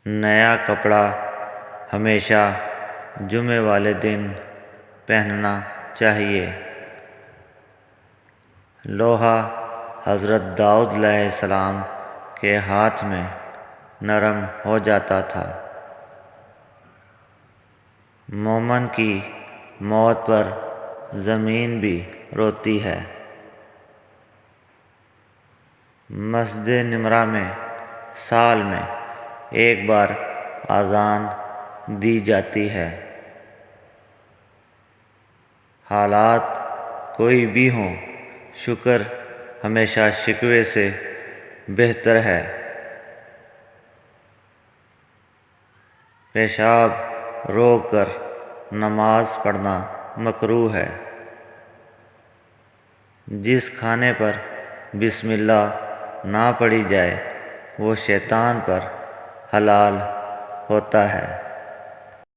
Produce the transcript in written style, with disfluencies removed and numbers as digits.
نیا کپڑا ہمیشہ جمعے والے دن پہننا چاہیے۔ لوہا حضرت داؤد علیہ السلام کے ہاتھ میں نرم ہو جاتا تھا۔ مومن کی موت پر زمین بھی روتی ہے۔ مسجد نمرہ میں سال میں ایک بار اذان دی جاتی ہے۔ حالات کوئی بھی ہوں، شکر ہمیشہ شکوے سے بہتر ہے۔ پیشاب روک کر نماز پڑھنا مکروہ ہے۔ جس کھانے پر بسم اللہ نہ پڑھی جائے وہ شیطان پر حلال ہوتا ہے۔